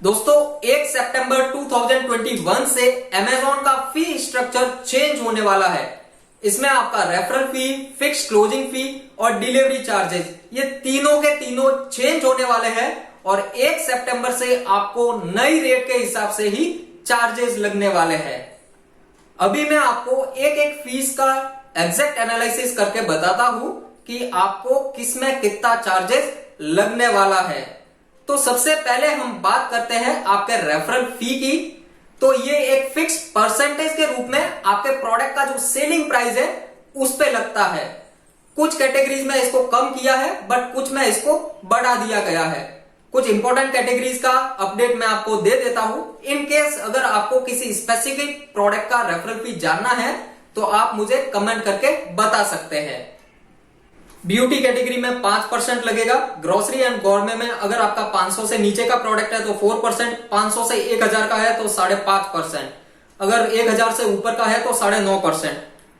दोस्तों 1 सितंबर 2021 से Amazon का फी स्ट्रक्चर चेंज होने वाला है। इसमें आपका रेफरल फी, फिक्स क्लोजिंग फी और डिलीवरी चार्जेस ये तीनों के तीनों चेंज होने वाले हैं और 1 सितंबर से आपको नई रेट के हिसाब से ही चार्जेस लगने वाले हैं। अभी मैं आपको एक एक फीस का एग्जैक्ट एनालिसिस करके बताता हूं कि आपको किसमें कितना चार्जेस लगने वाला है। तो सबसे पहले हम बात करते हैं आपके रेफरल फी की। तो ये एक फिक्स परसेंटेज के रूप में आपके प्रोडक्ट का जो सेलिंग प्राइस है उस पे लगता है। कुछ कैटेगरीज में इसको कम किया है बट कुछ में इसको बढ़ा दिया गया है। कुछ इंपॉर्टेंट कैटेगरीज का अपडेट मैं आपको दे देता हूं। इन केस अगर आपको किसी स्पेसिफिक प्रोडक्ट का रेफरल फी जानना है तो आप मुझे कमेंट करके बता सकते हैं। ब्यूटी कैटेगरी में 5% लगेगा। ग्रोसरी एंड गॉर्मे में अगर आपका 500 से नीचे का प्रोडक्ट है तो 4%, 500 से 1000 का है तो 5.5%, अगर 1000 से ऊपर का है तो 9.5%।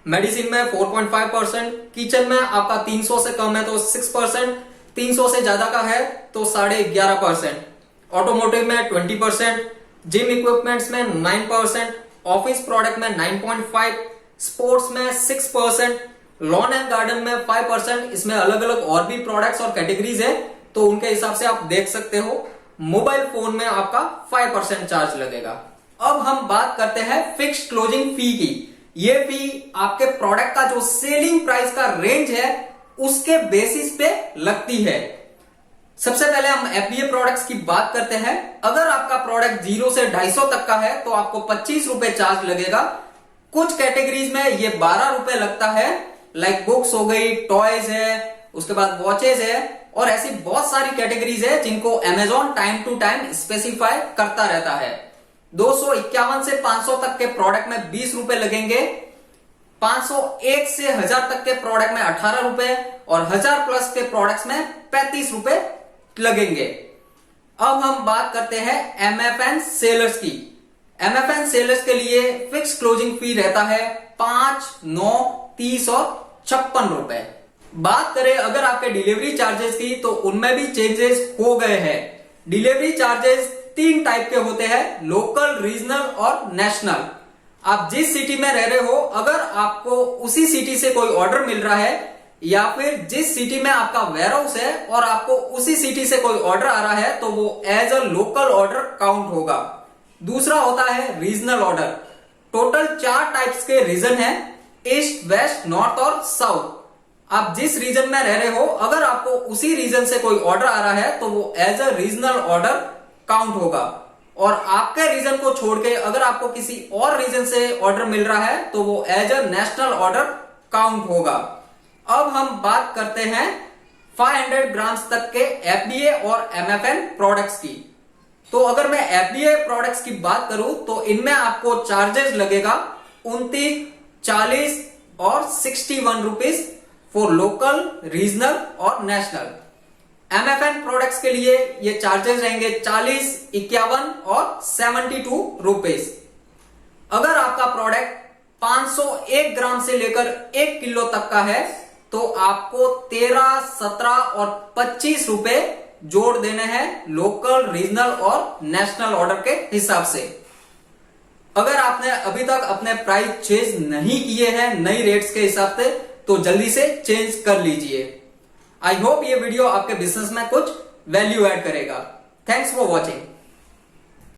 मेडिसिन में 4.5%, किचन में आपका 300 से कम है तो 6%, 300 से ज्यादा का है तो 11.5%, ऑटोमोटिव में 20%, जिम इक्विपमेंट्स में 9%, ऑफिस प्रोडक्ट में 9.5%, स्पोर्ट्स में 6%, लॉन एंड गार्डन में 5%। इसमें अलग अलग और भी प्रोडक्ट्स और कैटेगरीज है तो उनके हिसाब से आप देख सकते हो। मोबाइल फोन में आपका 5% चार्ज लगेगा। अब हम बात करते हैं फिक्स्ड क्लोजिंग फी की। ये फी आपके प्रोडक्ट का जो सेलिंग प्राइस का रेंज है उसके बेसिस पे लगती है। सबसे पहले हम एफबीए प्रोडक्ट्स की बात करते हैं। अगर आपका प्रोडक्ट 0 से 250 तक का है तो आपको 25 रुपए चार्ज लगेगा। कुछ कैटेगरीज में ये 12 रुपए लगता है, लाइक बुक्स हो गई, टॉयज है, उसके बाद वॉचेज है और ऐसी बहुत सारी कैटेगरीज है जिनको Amazon time to time specify करता रहता है। 251 से 500 तक के प्रोडक्ट में 20 रुपए लगेंगे, 501 से 1000 तक के प्रोडक्ट में 18 रुपए और 1000 प्लस के प्रोडक्ट्स में 35 रुपए लगेंगे। अब हम बात करते हैं MFN सेलर्स की। MFN सेलर्स के लिए फिक्स क्लोजिंग फी रहता है 5, 9, 30 और 56 रुपए। बात करें अगर आपके डिलीवरी चार्जेस की तो उनमें भी चेंजेस हो गए हैं। डिलीवरी चार्जेस 3 टाइप के होते हैं, लोकल, रीजनल और नेशनल। आप जिस सिटी में रह रहे हो, अगर आपको उसी सिटी से कोई ऑर्डर मिल रहा है या फिर जिस सिटी में आपका वेयर हाउस है और आपको उसी सिटी से कोई ऑर्डर आ रहा है तो वो as a local order count होगा। दूसरा होता है रीजनल ऑर्डर। टोटल 4 टाइप्स के रीजन है, ईस्ट, वेस्ट, नॉर्थ और साउथ। आप जिस रीजन में रह रहे हो, अगर आपको उसी रीजन से कोई ऑर्डर आ रहा है तो वो as a regional order count होगा। और आपके रीजन को छोड़ के अगर आपको किसी और रीजन से ऑर्डर मिल रहा है तो वो as a national order count होगा। अब हम बात करते हैं 500 ग्राम्स तक के एफबीए और MFN प्रोडक्ट्स की। तो अगर मैं एफबीए प्रोडक्ट्स की बात करूं तो इनमें आपको चार्जेस लगेगा 29, 40 और 61 रुपीज फॉर लोकल, रीजनल और नेशनल। MFN प्रोडक्ट्स के लिए ये चार्जेस रहेंगे 40, 51 और 72 रुपीज। अगर आपका प्रोडक्ट 501 ग्राम से लेकर 1 किलो तक का है तो आपको 13, 17 और 25 रुपए जोड़ देने हैं लोकल, रीजनल और नेशनल ऑर्डर के हिसाब से। अगर आपने अभी तक अपने प्राइस चेंज नहीं किए हैं नई रेट्स के हिसाब से तो जल्दी से चेंज कर लीजिए। आई होप ये वीडियो आपके बिजनेस में कुछ वैल्यू ऐड करेगा। Thanks for watching.